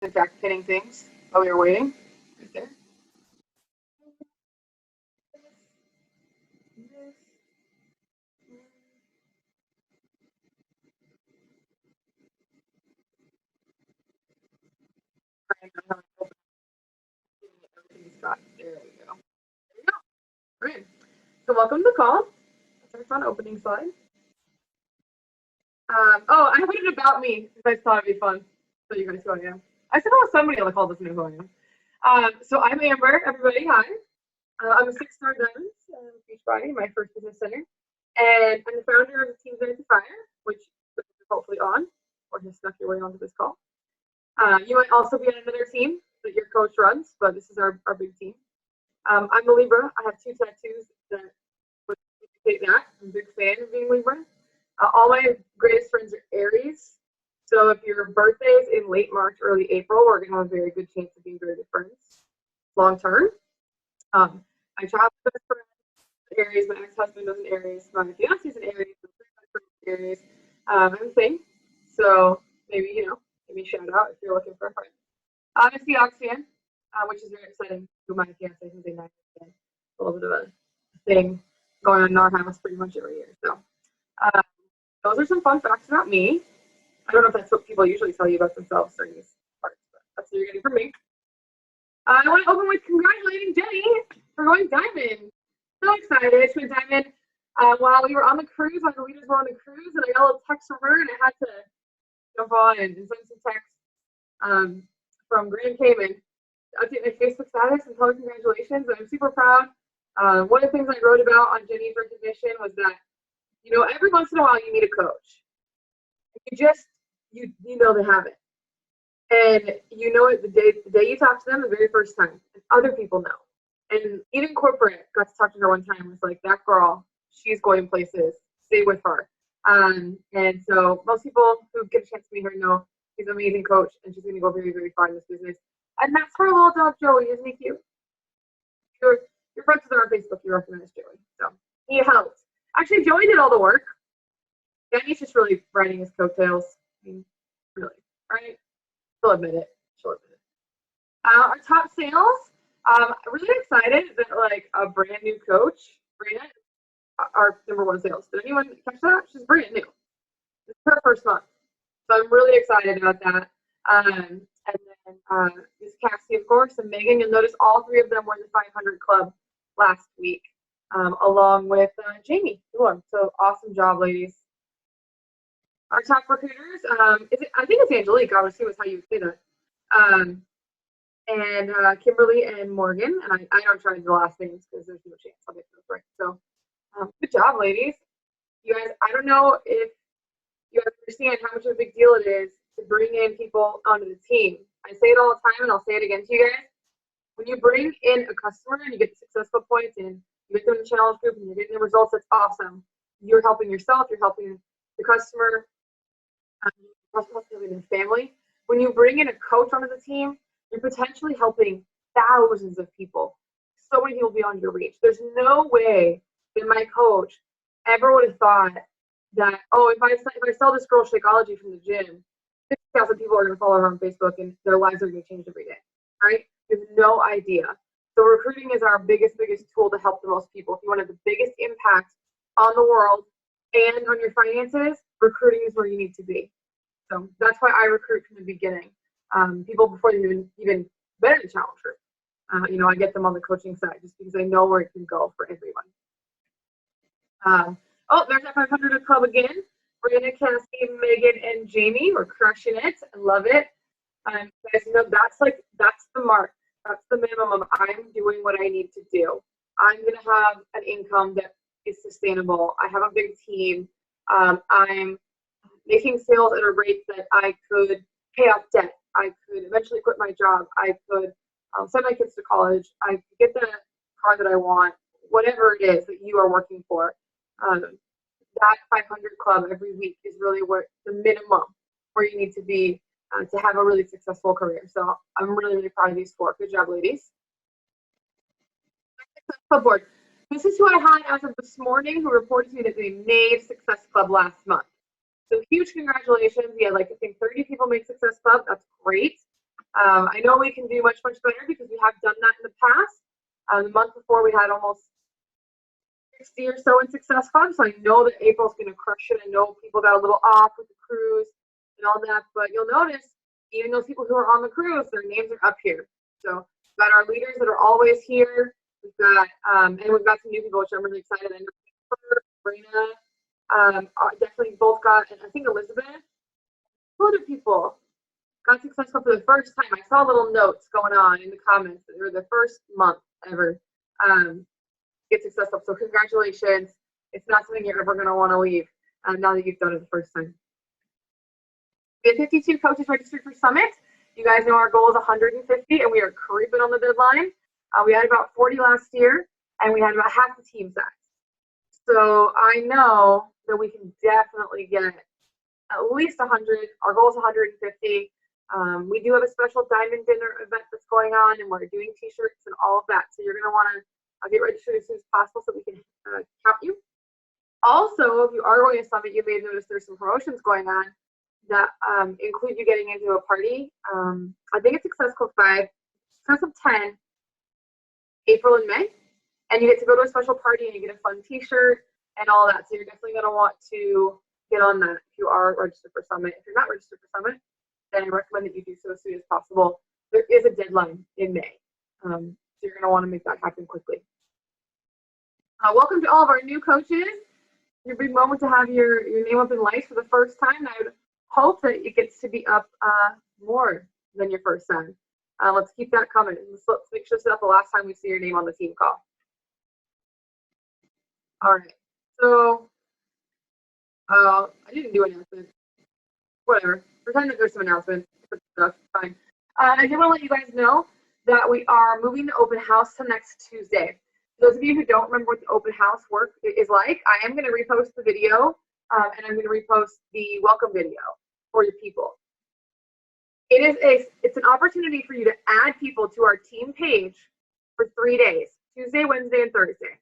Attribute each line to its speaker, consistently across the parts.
Speaker 1: In fact, pinning things while we were waiting. Right there. Everything's got. There we go. There we go. All right. So welcome to the call. That's our fun opening slide. Oh, I put it about me because I thought it'd be fun. So you guys go, yeah. I said, oh, somebody on the call doesn't know who I am. So I'm Amber, everybody. Hi. I'm a 6-star Diamond Beachbody, my first business center. And I'm the founder of the Team TITF, which is hopefully on or has snuck your way onto this call. You might also be on another team that your coach runs, but this is our big team. I'm a Libra. I have 2 tattoos that would indicate that. I'm a big fan of being Libra. All my greatest friends are Aries. So if your birthday is in late March, early April, we're going to have a very good chance of being very good friends long term. I travel with friends, Aries. My ex-husband is an Aries. My fiance is an Aries. My Aries. I'm the same. So maybe, give me a shout out if you're looking for a friend. I'm a Seahawks fan, which is very exciting to my fiance who's a Niners fan. A little bit of a thing going on in our house pretty much every year. So those are some fun facts about me. I don't know if that's what people usually tell you about themselves during these parts, but that's what you're getting from me. I want to open with congratulating Jenny for going diamond. So excited. She went diamond while we were on the cruise, while the leaders were on the cruise, and I got a little text from her, and I had to jump on and send some text from Grand Cayman to update my Facebook status and tell her congratulations. And I'm super proud. One of the things I wrote about on Jenny's recognition was that, every once in a while you meet a coach. You know they have it. And you know it the day you talk to them the very first time. And other people know. And even corporate got to talk to her one time and was like, that girl, she's going places. Stay with her. And so most people who get a chance to meet her know she's an amazing coach and she's going to go very, very far in this business. And that's her little dog, Joey. Isn't he cute? You're friends with her on Facebook. You recognize Joey. So he helped. Actually, Joey did all the work. Danny's just really riding his coattails. I mean, really, right? She'll admit it. Our top sales, I'm really excited that a brand new coach, Brina, our #1 sales. Did anyone catch that? She's brand new. It's her first month. So I'm really excited about that. And then Miss Cassie, of course, and Megan. You'll notice all 3 of them were in the 500 club last week, along with Jamie. So awesome job, ladies. Our top recruiters, I think it's Angelique, I would assume is how you would say that. And Kimberly and Morgan, and I don't try the last names because there's no chance I'll get those right. So good job, ladies. You guys, I don't know if you understand how much of a big deal it is to bring in people onto the team. I say it all the time and I'll say it again to you guys. When you bring in a customer and you get the successful points and you get them in the challenge group and you're getting the results, that's awesome. You're helping yourself, you're helping the customer, helping their family. When you bring in a coach onto the team, you're potentially helping thousands of people. So many people beyond your reach. There's no way that my coach ever would have thought that, oh, if I sell this girl Shakeology from the gym, 50,000 people are going to follow her on Facebook and their lives are going to change every day, right? You have no idea. So recruiting is our biggest tool to help the most people. If you want to have the biggest impact on the world and on your finances, recruiting is where you need to be. So that's why I recruit from the beginning. People before they even been in the challenge group. I get them on the coaching side just because I know where it can go for everyone. There's that 500 club again. Brandon, Cassie, Megan, and Jamie. We're crushing it. I love it. Guys, that's the mark. That's the minimum of I'm doing what I need to do. I'm going to have an income that is sustainable. I have a big team. I'm making sales at a rate that I could pay off debt. I could eventually quit my job. I could send my kids to college. I could get the car that I want, whatever it is that you are working for. That 500 club every week is really where the minimum where you need to be to have a really successful career. So I'm really, really proud of these 4. Good job, ladies. Club board. This is who I had as of this morning who reported to me that they made Success Club last month. So huge congratulations. We had I think 30 people make Success Club. That's great. I know we can do much, much better because we have done that in the past. The month before we had almost 60 or so in Success Club, so I know that April's going to crush it. I know people got a little off with the cruise and all that, but you'll notice even those people who are on the cruise, their names are up here. So we've got our leaders that are always here. We've got and we've got some new people, which I'm really excited. I know Brina, definitely both got, and I think Elizabeth. Other people got Success Club for the first time. I saw little notes going on in the comments that they were the first month ever. Get Success Club. So congratulations. It's not something you're ever going to want to leave now that you've done it the first time. We have 52 coaches registered for Summit. You guys know our goal is 150, and we are creeping on the deadline. We had about 40 last year, and we had about half the team size. So I know that we can definitely get at least 100. Our goal is 150. We do have a special diamond dinner event that's going on, and we're doing t-shirts and all of that. So you're going to want to get registered as soon as possible so we can count you. Also, if you are going to Summit, you may have noticed there's some promotions going on that include you getting into a party. I think it's Success Club 5, Success Club 10, April and May. And you get to go to a special party and you get a fun t-shirt and all that. So you're definitely going to want to get on that if you are registered for Summit. If you're not registered for Summit, then I recommend that you do so as soon as possible. There is a deadline in May. So you're going to want to make that happen quickly. Welcome to all of our new coaches. Your big moment to have your name up in lights for the first time. I would hope that it gets to be up more than your first time. Let's keep that coming. Let's make sure it's not the last time we see your name on the team call. All right. So I didn't do announcements. Whatever. Pretend that there's some announcements. That's fine. I do want to let you guys know that we are moving the open house to next Tuesday. Those of you who don't remember what the open house work is like, I am going to repost the video and I'm going to repost the welcome video for your people. It's an opportunity for you to add people to our team page for 3 days, Tuesday, Wednesday, and Thursday.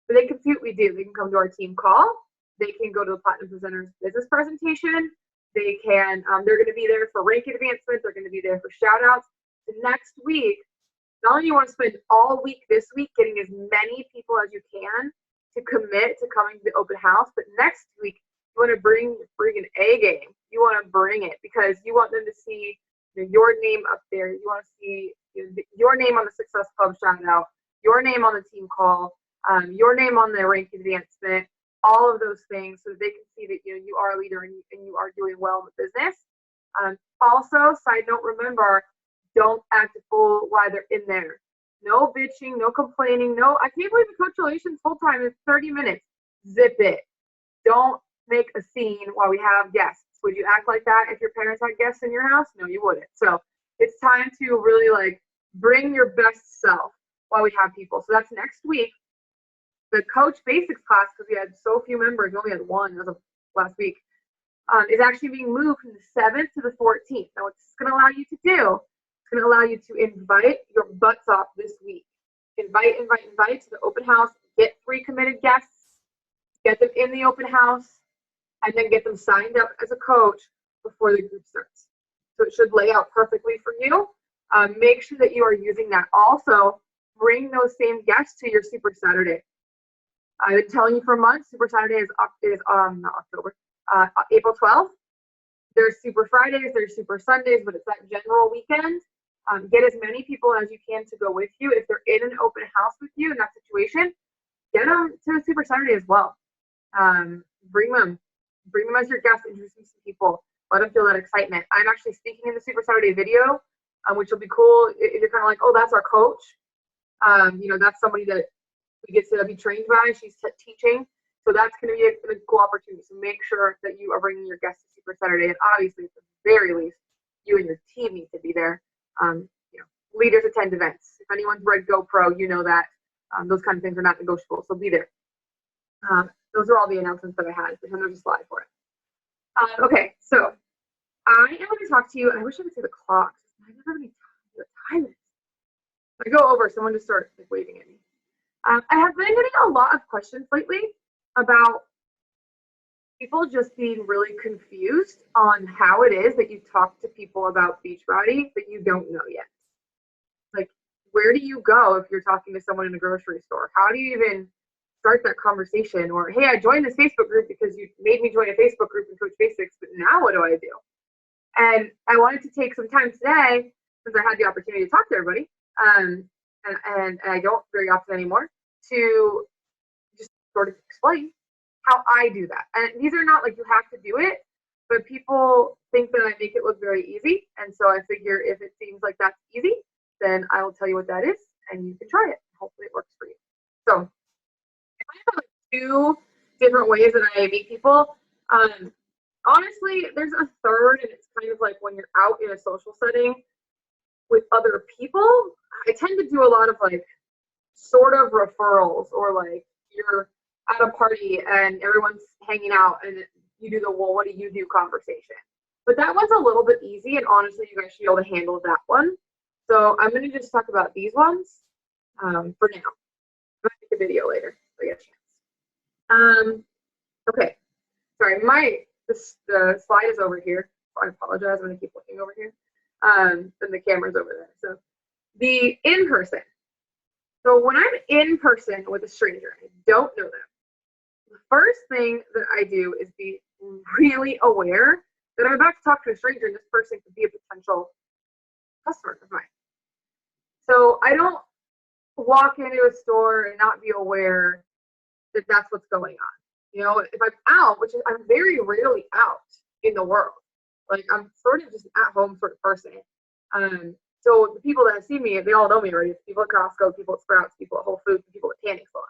Speaker 1: So they can see what we do. They can come to our team call. They can go to the Platinum Presenters business presentation. They can, they're going to be there for rank advancement. They're going to be there for shout outs. The next week, not only do you want to spend all week this week getting as many people as you can to commit to coming to the open house, but next week you want to bring an A game. You want to bring it because you want them to see your name up there. You want to see your name on the Success Club shout out, your name on the team call, your name on the rank advancement, all of those things, so that they can see that you are a leader and you are doing well in the business. Also, side note, remember, don't act a fool while they're in there. No bitching, no complaining, no, I can't believe the coach relations full time is 30 minutes. Zip it. Don't make a scene while we have guests. Would you act like that if your parents had guests in your house? No, you wouldn't. So it's time to really bring your best self while we have people. So that's next week. The Coach Basics class, because we had so few members, we only had one as of last week, is actually being moved from the 7th to the 14th. Now, what this is going to allow you to do, it's going to allow you to invite your butts off this week. Invite to the open house, get 3 committed guests, get them in the open house, and then get them signed up as a coach before the group starts. So it should lay out perfectly for you. Make sure that you are using that. Also, bring those same guests to your Super Saturday. I've been telling you for months, Super Saturday is not October, April 12th. There's Super Fridays, there's Super Sundays, but it's that general weekend. Get as many people as you can to go with you. If they're in an open house with you in that situation, get them to Super Saturday as well. Bring them as your guests, introduce them to people, let them feel that excitement. I'm actually speaking in the Super Saturday video, which will be cool. If you're kind of like, oh, that's our coach. That's somebody that we get to be trained by. She's teaching. So that's going to be a cool opportunity. So make sure that you are bringing your guests to Super Saturday. And obviously, at the very least, you and your team need to be there. Leaders attend events. If anyone's read GoPro, you know that those kind of things are not negotiable. So be there. Those are all the announcements that I had. And there's a slide for it. Okay, so I am going to talk to you. I wish I could see the clock. I never have any time is. I go over, someone just starts waving at me. I have been getting a lot of questions lately about people just being really confused on how it is that you talk to people about Beachbody that you don't know yet. Like, where do you go if you're talking to someone in a grocery store? How do you even start that conversation? Or, hey, I joined this Facebook group because you made me join a Facebook group in Coach Basics, but now what do I do? And I wanted to take some time today, since I had the opportunity to talk to everybody, and I don't very often anymore, to just sort of explain how I do that. And these are not like you have to do it, but people think that I make it look very easy. And so I figure if it seems like that's easy, then I will tell you what that is and you can try it. Hopefully it works for you. So if I have like two different ways that I meet people, honestly, there's a third, and it's kind of like when you're out in a social setting with other people. I tend to do a lot of like sort of referrals, or like you're at a party and everyone's hanging out and you do the, well, what do you do conversation. But that one's a little bit easy, and honestly, you guys should be able to handle that one. So I'm going to just talk about these ones for now. I'm going to make a video later if I get a chance. Okay. Sorry, the slide is over here. So I apologize. I'm going to keep looking over here. And the camera's over there. So the in-person. So when I'm in person with a stranger, I don't know them. The first thing that I do is be really aware that I'm about to talk to a stranger and this person could be a potential customer of mine. So I don't walk into a store and not be aware that that's what's going on. You know, if I'm out, which is, I'm very rarely out in the world. Like, I'm sort of just an at-home sort of person. So the people that see me, they all know me already. It's people at Costco, people at Sprouts, people at Whole Foods, people at Tanning Salon,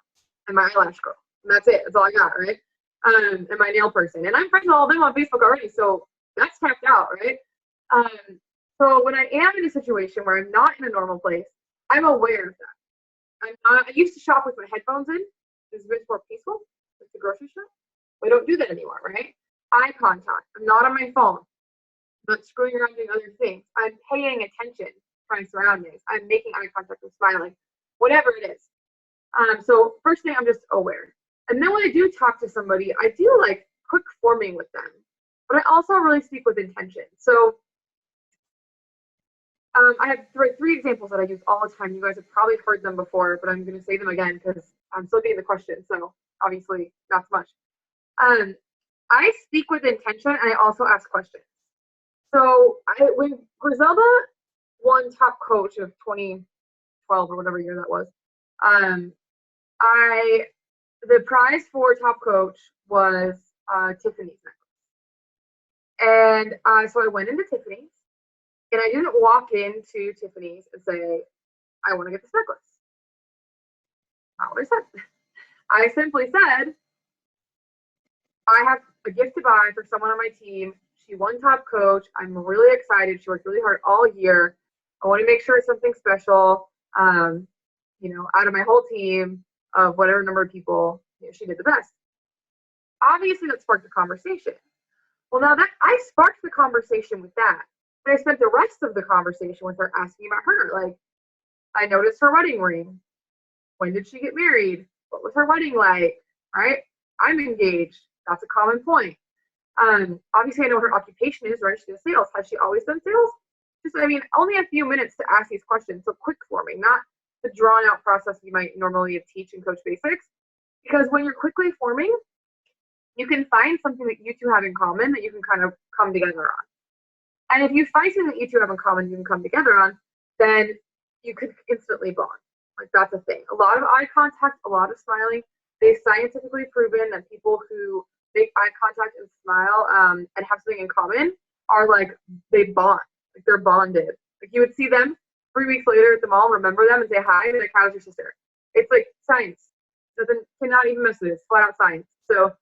Speaker 1: and my eyelash girl. And that's it. That's all I got, right? And my nail person. And I'm friends with all of them on Facebook already, so that's tapped out, right? So when I am in a situation where I'm not in a normal place, I'm aware of that. I used to shop with my headphones in. It's a bit more peaceful. It's a grocery shop. We don't do that anymore, right? Eye contact. I'm not on my phone. I'm not screwing around doing other things. I'm paying attention to my surroundings. I'm making eye contact and smiling, whatever it is. So first thing, I'm just aware. And then when I do talk to somebody, I do like quick forming with them, but I also really speak with intention. So I have three examples that I use all the time. You guys have probably heard them before, but I'm going to say them again because I'm still getting the question. So obviously not so much. I speak with intention, and I also ask questions. So when Griselda won top coach of 2012 or whatever year that was, the prize for top coach was Tiffany's necklace. And so I went into Tiffany's, and I didn't walk into Tiffany's and say, I want to get this necklace. Not what I said. I simply said, I have a gift to buy for someone on my team. She won top coach. I'm really excited. She worked really hard all year. I want to make sure it's something special. You know, out of my whole team of whatever number of people, you know, she did the best. Obviously, that sparked a conversation. Well, now that I sparked the conversation with that, but I spent the rest of the conversation with her asking about her. Like, I noticed her wedding ring. When did she get married? What was her wedding like? Right? I'm engaged. That's a common point. Obviously, I know what her occupation is, right? She does sales. Has she always done sales? Just, I mean, only a few minutes to ask these questions. So quick forming, not the drawn out process you might normally teach in Coach Basics. Because when you're quickly forming, you can find something that you two have in common that you can kind of come together on. And if you find something that you two have in common you can come together on, then you could instantly bond. Like, that's a thing. A lot of eye contact, a lot of smiling. They've scientifically proven that people who make eye contact and smile and have something in common are like, they bond. Like, they're bonded. Like, you would see them 3 weeks later at the mall, remember them and say hi, and like, how's your sister? It's like science. Cannot even mess with it. It's flat out science. So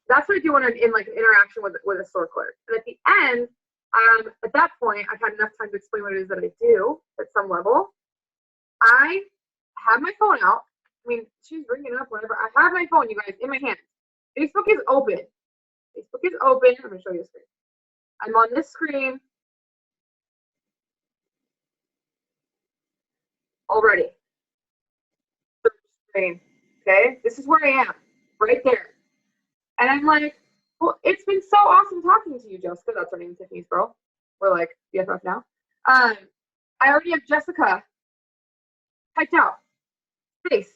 Speaker 1: that's what I do when I'm in like an interaction with a store clerk. And at the end, at that point, I've had enough time to explain what it is that I do at some level. I have my phone out. I mean, she's ringing up, whatever. I have my phone, you guys, in my hand. Facebook is open. Facebook is open. I'm going to show you a screen. I'm on this screen already. Screen. Okay, this is where I am, right there. And I'm like, well, it's been so awesome talking to you, Jessica. That's her name, Tiffany's girl. We're like BFF now. I already have Jessica typed out. Space.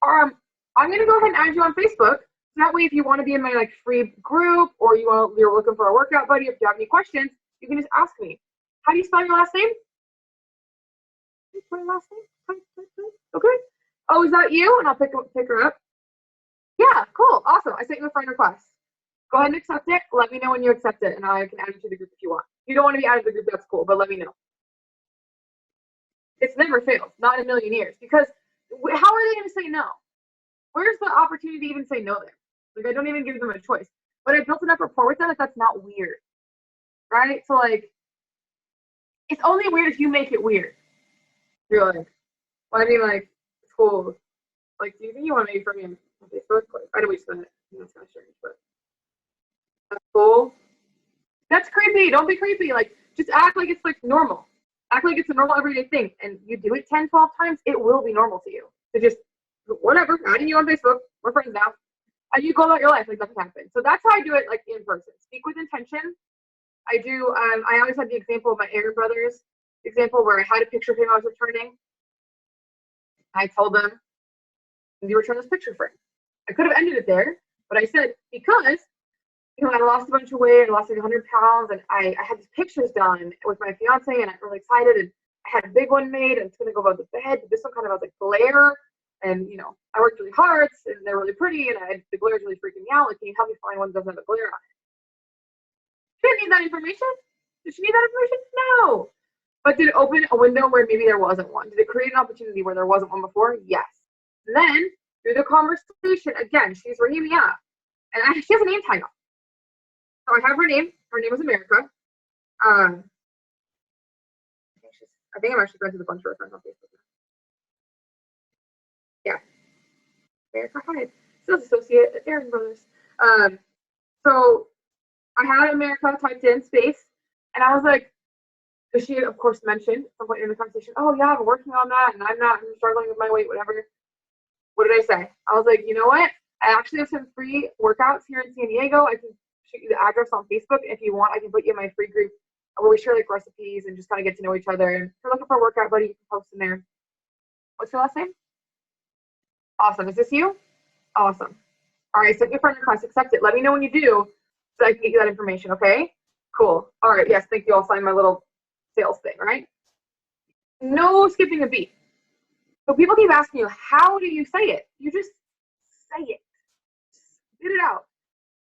Speaker 1: I'm gonna go ahead and add you on Facebook. So that way, if you want to be in my like free group, or you're looking for a workout buddy, if you have any questions, you can just ask me. How do you spell your last name? My last name? Okay. Oh, is that you? And I'll pick her up. Yeah, cool, awesome. I sent you a friend request. Go ahead and accept it. Let me know when you accept it, and I can add you to the group if you want. If you don't want to be added to the group, that's cool, but let me know. It's never failed, not in a million years, because how are they going to say no? Where's the opportunity to even say no there? Like, I don't even give them a choice. But I built enough rapport with them that that's not weird, right? So, like, it's only weird if you make it weird. You're like, well, I mean, like, it's cool. Like, do you think you want to make for me on Facebook? Like, I know we spend it. That's kind of strange, but that's cool. That's creepy. Don't be creepy. Like, just act like it's like normal. Act like it's a normal everyday thing. And you do it 10, 12 times, it will be normal to you. So just, whatever, adding you on Facebook. We're friends now. And you go about your life like nothing happened. So that's how I do it, like, in person. Speak with intention. I do, I always had the example of my Aaron brothers example where I had a picture of him I was returning. I told them, you return this picture frame. I could have ended it there, but I said, because, you know, I lost a bunch of weight, I lost like 100 pounds, and I had these pictures done with my fiance, and I'm really excited, and I had a big one made, and it's going to go above the bed. This one kind of has like glare, and, you know, I worked really hard, and they're really pretty, and the glare is really freaking me out. Like, can you help me find one that doesn't have a glare on it? She didn't need that information. Did she need that information? No. But did it open a window where maybe there wasn't one? Did it create an opportunity where there wasn't one before? Yes. And then, through the conversation, again, she's ringing me up, and she has a name tag on. So I have her name. Her name is America. I think I'm actually friends with a bunch of her friends on Facebook. Yeah. America, hi. Sales associate at Aaron Brothers. So I had America typed in space, and I was like, because she had, of course, mentioned at some point in the conversation, oh, yeah, I'm working on that, and I'm struggling with my weight, whatever. What did I say? I was like, you know what? I actually have some free workouts here in San Diego. I can shoot you the address on Facebook. If you want, I can put you in my free group where we share like recipes and just kind of get to know each other. And if you're looking for a workout buddy, you can post in there. What's your last name? Awesome. Is this you? Awesome. All right, send your friend request. Accept it. Let me know when you do so I can get you that information, okay? Cool. All right, yes, thank you. I'll sign my little sales thing, right? No skipping a beat. So people keep asking you, how do you say it? You just say it. Spit it out.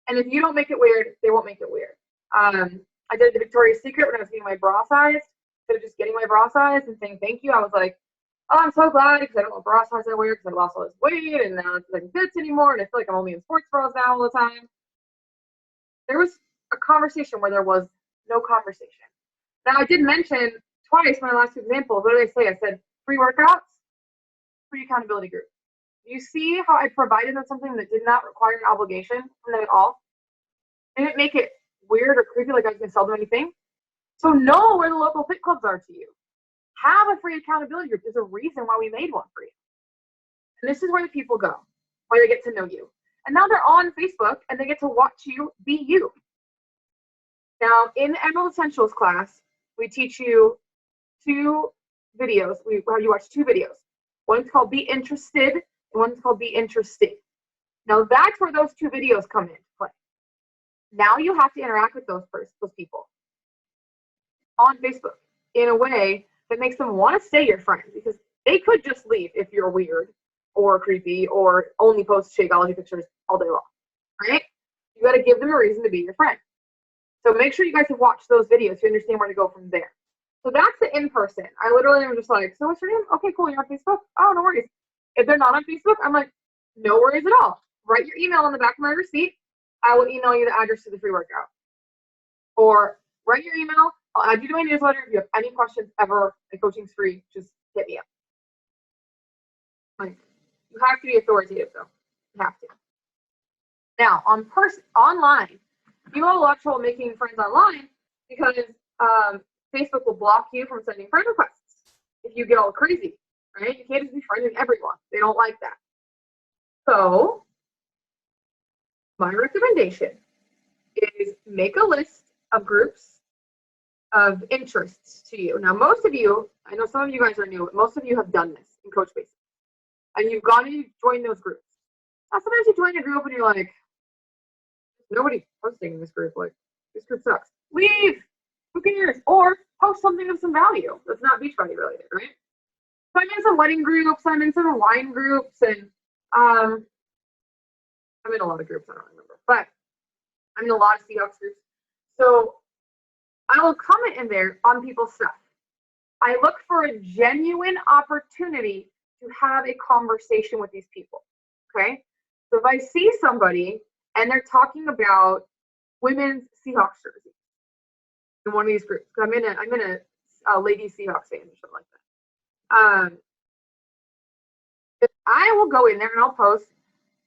Speaker 1: And if you don't make it weird, they won't make it weird. I did the Victoria's Secret when I was getting my bra size. Instead of just getting my bra size and saying thank you, I was like, oh, I'm so glad because I don't know what bra size I wear because I lost all this weight and now it doesn't fit anymore. And I feel like I'm only in sports bras now all the time. There was a conversation where there was no conversation. Now, I did mention twice in my last two examples. What did I say? I said free workouts, free accountability group. You see how I provided them something that did not require an obligation from them at all? Didn't make it weird or creepy like I was going to sell them anything. So know where the local fit clubs are to you. Have a free accountability group. There's a reason why we made one for you. And this is where the people go, where they get to know you. And now they're on Facebook and they get to watch you be you. Now, in the Emerald Essentials class, we teach you two videos. We have you watch two videos. One's called Be Interested, and one's called Be Interesting. Now, that's where those two videos come into play. Now you have to interact with those people on Facebook in a way that makes them want to stay your friend, because they could just leave if you're weird or creepy or only post Shakeology pictures all day long, right? You got to give them a reason to be your friend. So make sure you guys have watched those videos to understand where to go from there. So that's the in-person. I literally am just like, so what's your name? Okay, cool, you're on Facebook? Oh, no worries. If they're not on Facebook, I'm like, no worries at all. Write your email on the back of my receipt. I will email you the address to the free workout. Or write your email. I'll add you to my newsletter. If you have any questions ever, the coaching's free. Just hit me up. Like, you have to be authoritative, though. You have to. Now, online, you have a lot of trouble making friends online because Facebook will block you from sending friend requests if you get all crazy, right? You can't just be friends with everyone. They don't like that. So my recommendation is make a list of groups of interests to you. Now, most of you, I know some of you guys are new, but most of you have done this in Coach Basics. And you've gone and joined those groups. Now, sometimes you join a group and you're like, nobody's posting in this group. Like, this group sucks. Leave. Who cares? Or post something of some value that's not Beachbody related, right? So I'm in some wedding groups. I'm in some wine groups, and I'm in a lot of groups. I don't remember, but I'm in a lot of Seahawks groups. So I will comment in there on people's stuff. I look for a genuine opportunity to have a conversation with these people. Okay. So if I see somebody and they're talking about women's Seahawks jersey in one of these groups, I'm in a lady Seahawks fan or something like that. I will go in there and I'll post,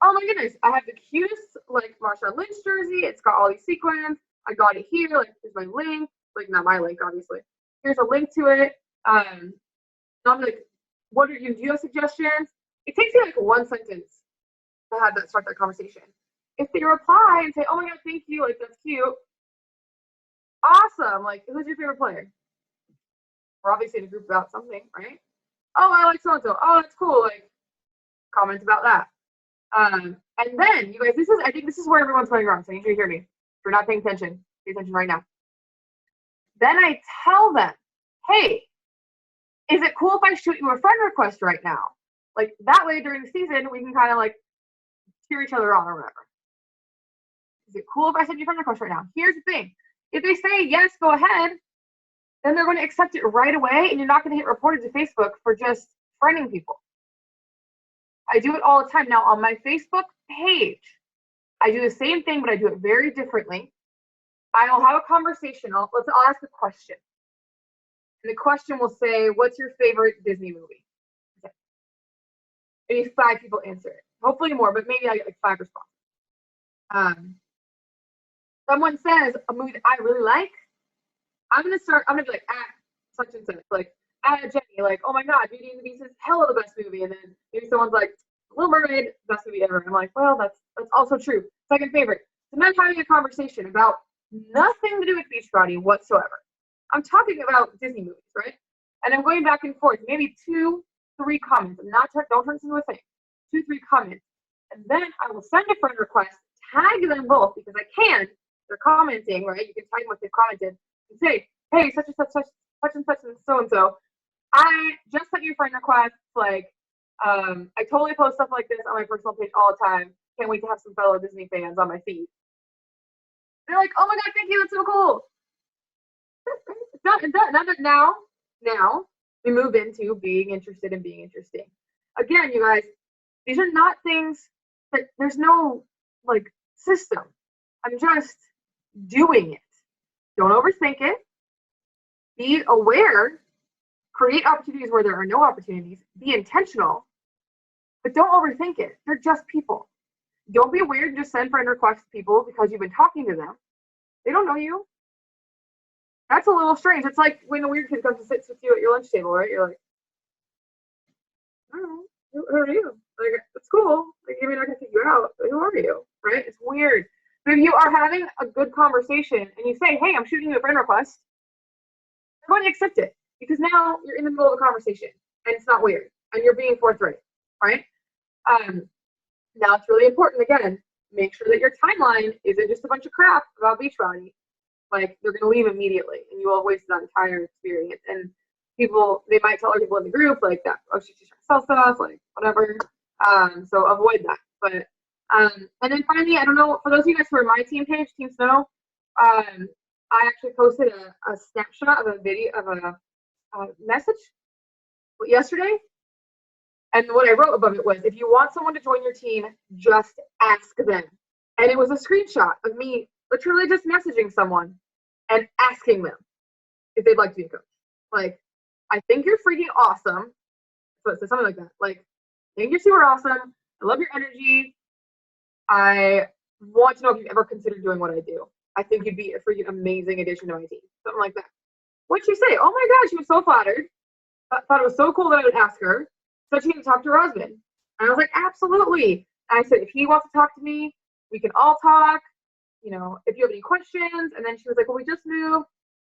Speaker 1: oh my goodness, I have the cutest like Marshawn Lynch jersey. It's got all these sequins. I got it here. Like, here's my link. Like, not my link, obviously. Here's a link to it. And I'm like, what are you? Do you have suggestions? It takes me like one sentence to have that start that conversation. If they reply and say, oh my god, thank you, like that's cute, awesome. Like, who's your favorite player? We're obviously in a group about something, right? Oh, I like so and so. Oh, that's cool. Like, comment about that. And then you guys, I think this is where everyone's going wrong. So I need you to hear me. If you're not paying attention, pay attention right now. Then I tell them, hey, is it cool if I shoot you a friend request right now? Like, that way during the season, we can kind of like cheer each other on or whatever. Is it cool if I send you a friend request right now? Here's the thing. If they say yes, go ahead, then they're going to accept it right away, and you're not going to get reported to Facebook for just friending people. I do it all the time. Now, on my Facebook page, I do the same thing, but I do it very differently. I'll have a conversation. I'll ask a question. And the question will say, what's your favorite Disney movie? Okay. Maybe 5 people answer it. Hopefully more, but maybe I get like 5 responses. Someone says a movie that I really like, I'm gonna be like, such and such, like, Jenny, like, oh my god, Beauty and the Beast is hella the best movie. And then maybe someone's like, Little Mermaid, best movie ever. I'm like, well, that's also true. Second favorite. So then having a conversation about nothing to do with Beachbody whatsoever. I'm talking about Disney movies, right? And I'm going back and forth, maybe 2, 3 comments. Don't turn this into a thing. 2, 3 comments. And then I will send a friend request, tag them both because I can. They're commenting, right? You can tag them what they've commented and say, hey, such and such and so and so. I just sent you a friend request. Like, I totally post stuff like this on my personal page all the time. Can't wait to have some fellow Disney fans on my feed. They're like, oh my god, thank you, that's so cool. Now we move into being interested in being interesting. Again, you guys, these are not things that there's no like system. I'm just doing it. Don't overthink it. Be aware. Create opportunities where there are no opportunities. Be intentional, but don't overthink it. They're just people. Don't be weird and just send friend requests to people because you've been talking to them. They don't know you. That's a little strange. It's like when a weird kid comes to sit with you at your lunch table, right? You're like, I don't know. Who are you? Like, it's cool. Like, maybe not gonna take you out, but who are you? Right? It's weird. But if you are having a good conversation and you say, hey, I'm shooting you a friend request, you're going to accept it because now you're in the middle of a conversation and it's not weird and you're being forthright, right? Now it's really important, again, make sure that your timeline isn't just a bunch of crap about Beachbody. Like, they're going to leave immediately and you will have wasted that entire experience. And people, they might tell other people in the group like that, oh, she's just trying to sell stuff, like whatever. So avoid that. But and then finally, I don't know, for those of you guys who are my team page, Team Snow, I actually posted a snapshot of a video of a message yesterday. And what I wrote above it was, if you want someone to join your team, just ask them. And it was a screenshot of me literally just messaging someone and asking them if they'd like to be a coach. Like, I think you're freaking awesome. So it says something like that. Like, I think you're super awesome. I love your energy. I want to know if you've ever considered doing what I do. I think you'd be a freaking amazing addition to my team. Something like that. What'd she say? Oh my God, she was so flattered. Thought it was so cool that I would ask her. So she can talk to her husband. And I was like, absolutely. And I said, if he wants to talk to me, We can all talk, you know, if you have any questions. And then she was like, well, we just moved.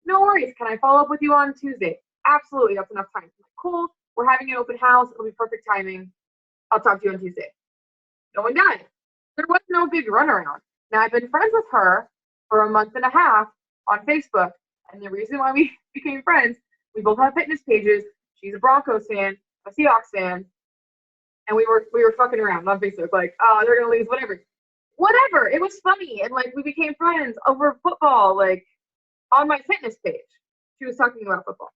Speaker 1: No worries. Can I follow up with you on Tuesday? Absolutely. That's enough time. I'm like, cool. We're having an open house. It'll be perfect timing. I'll talk to you on Tuesday. No one died. There was no big runaround. Now, I've been friends with her for a month and a half on Facebook. And the reason why we became friends, we both have fitness pages. She's a Broncos fan, a Seahawks fan. And we were fucking around on Facebook, like, oh, they're gonna lose, whatever. Whatever. It was funny. And like we became friends over football, like on my fitness page. She was talking about football.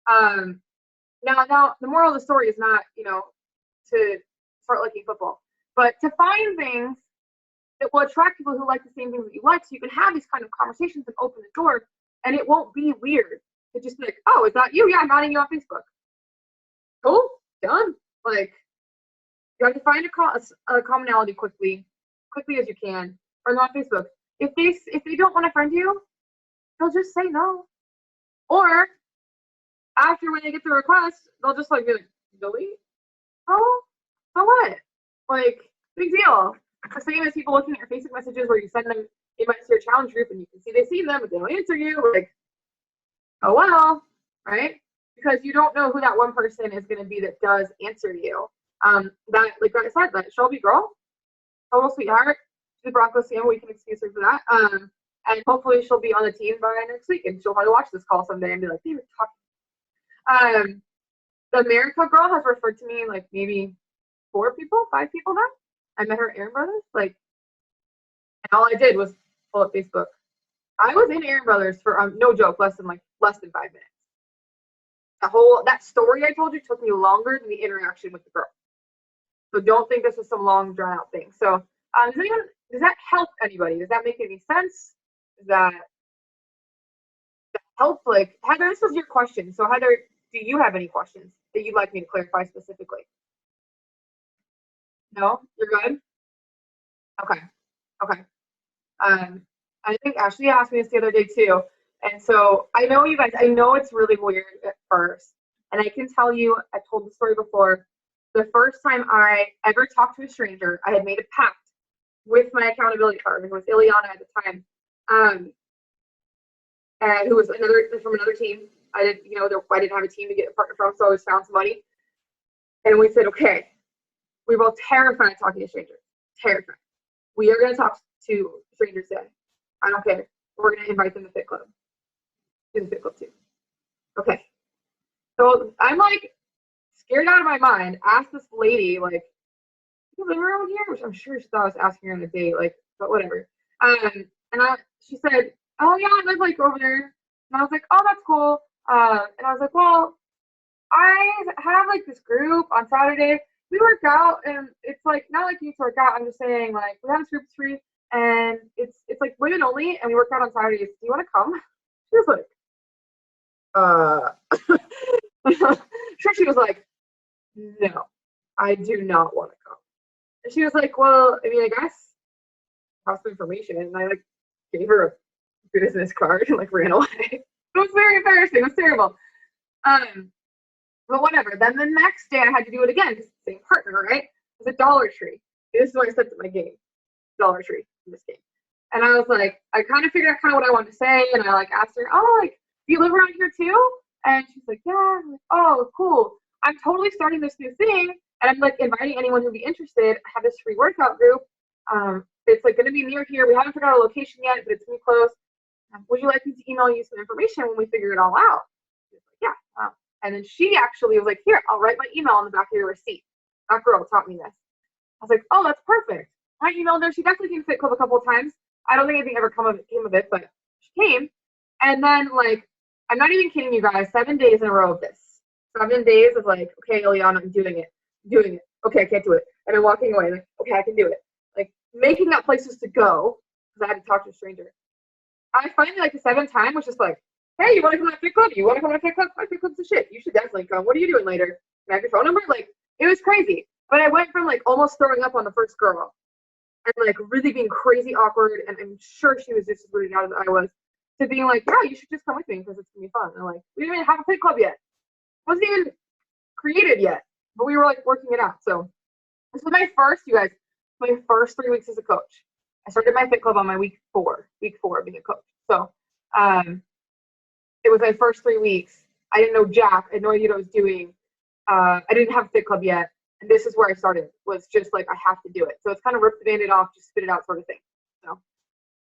Speaker 1: Now the moral of the story is not, you know, to start liking football, but to find things that will attract people who like the same things that you like, so you can have these kind of conversations and open the door, and it won't be weird. It just be like, oh, is that you? Yeah, I'm adding you on Facebook. Cool, done. Like, you have to find a commonality quickly as you can. Friend them on Facebook. If they don't want to friend you, they'll just say no. Or after, when they get the request, they'll just like be like, delete. Oh, so what? Like, big deal. The same as people looking at your Facebook messages where you send them invites to your challenge group and you can see they've seen them, but they don't answer you. Like, oh well, right? Because you don't know who that one person is going to be that does answer you. That, like I said, that Shelby girl, total sweetheart. She's a Broncos fan. We can excuse her for that. And hopefully she'll be on the team by next week, and she'll probably watch this call someday and be like, "David, talk." The America girl has referred to me like maybe 5 people now. I met her at Aaron Brothers, like, and all I did was pull up Facebook. I was in Aaron Brothers for no joke, less than 5 minutes. That story I told you took me longer than the interaction with the girl. So don't think this was some long drawn out thing. So does that help anybody? Does that make any sense? Does that help? Like, Heather, this was your question. So Heather, do you have any questions that you'd like me to clarify specifically? No, you're good. Okay. I think Ashley asked me this the other day too. And so I know you guys, I know it's really weird at first. And I can tell you, I told the story before, the first time I ever talked to a stranger, I had made a pact with my accountability partner, who was Ileana at the time, and who was from another team. I didn't have a team to get a partner from, so I always found somebody. And we said, okay, we were both terrified of talking to strangers. Terrified. We are going to talk to strangers today. I don't care. We're going to invite them to Fit Club. To the Fit Club too. Okay. So I'm like scared out of my mind. Asked this lady, like, you live around here? Which I'm sure she thought I was asking her on a date, like, but whatever. She said, oh yeah, I live like over there. And I was like, oh, that's cool. And I was like, well, I have like this group on Saturday. We work out, and it's like not like you need to work out. I'm just saying, like, we have this group, it's free, and it's like women only, and we work out on Saturdays. Do you want to come? She was like, sure. She was like, no, I do not want to come. And she was like, well, I mean, I guess have some information. And I like gave her a business card and like ran away. It was very embarrassing. It was terrible. But whatever. Then the next day I had to do it again because the same partner, right? It was a Dollar Tree. This is where I stepped at my game. Dollar Tree in this game. And I was like, I kind of figured out kind of what I wanted to say, and I like asked her, oh, like, do you live around here too? And she's like, yeah. I'm like, oh, cool. I'm totally starting this new thing, and I'm like inviting anyone who'd be interested. I have this free workout group. It's like going to be near here. We haven't figured out a location yet, but it's going to be close. Would you like me to email you some information when we figure it all out? She was like, yeah. And then she actually was like, here, I'll write my email on the back of your receipt. That girl taught me this. I was like, oh, that's perfect. I emailed her. She definitely came to Fit Club a couple of times. I don't think anything ever came of it, but she came. And then, like, I'm not even kidding you guys, 7 days in a row of this. 7 days of like, okay, Ileana, I'm doing it. Okay, I can't do it. And I'm walking away, like, okay, I can do it. Like, making up places to go, because I had to talk to a stranger. I finally, like, the 7th time was just like, hey, you want to come to Fit Club? You want to come to Fit Club? My Fit Club's the shit. You should definitely come. What are you doing later? Can I have your phone number? Like, it was crazy. But I went from, like, almost throwing up on the first girl and, like, really being crazy awkward, and I'm sure she was just as weirded out as I was, to being like, yeah, you should just come with me because it's going to be fun. And, like, we didn't even have a Fit Club yet. It wasn't even created yet, but we were, like, working it out. So this was my first 3 weeks as a coach. I started my fit club on my week four of being a coach. So it was my first 3 weeks. I didn't know jack. I had no idea what I was doing. I didn't have a fit club yet. And this is where I started, was just like, I have to do it. So it's kind of rip the Band-Aid off, just spit it out sort of thing. So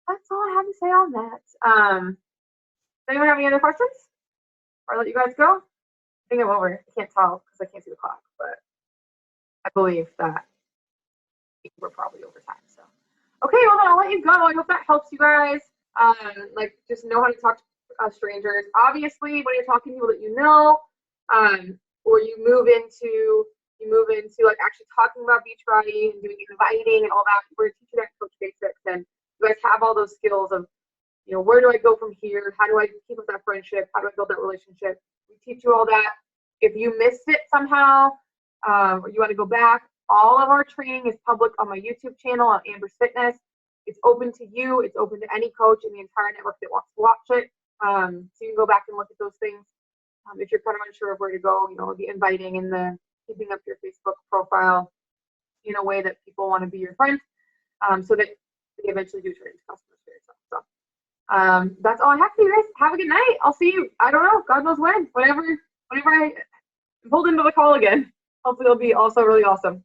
Speaker 1: that's all I have to say on that. Does anyone have any other questions? Or I'll let you guys go? I think I'm over. I can't tell because I can't see the clock, but I believe that we're probably over time. So, okay, well then I'll let you go. I hope that helps you guys. Like, just know how to talk to strangers. Obviously, when you're talking to people that you know, or you move into like actually talking about Beachbody and doing inviting and all that, we're gonna teach you that Coach Basics, and you guys have all those skills of, you know, where do I go from here? How do I keep up that friendship? How do I build that relationship? We teach you all that. If you missed it somehow, or you want to go back, all of our training is public on my YouTube channel on Amber's Fitness. It's open to you. It's open to any coach in the entire network that wants to watch it. So you can go back and look at those things. If you're kind of unsure of where to go, you know, the inviting and the keeping up your Facebook profile in a way that people want to be your friend, so that they eventually do turn into customers for yourself. So that's all I have for you guys. Have a good night. I'll see you, I don't know, God knows when, whenever I pulled into the call again. Hopefully it'll be also really awesome.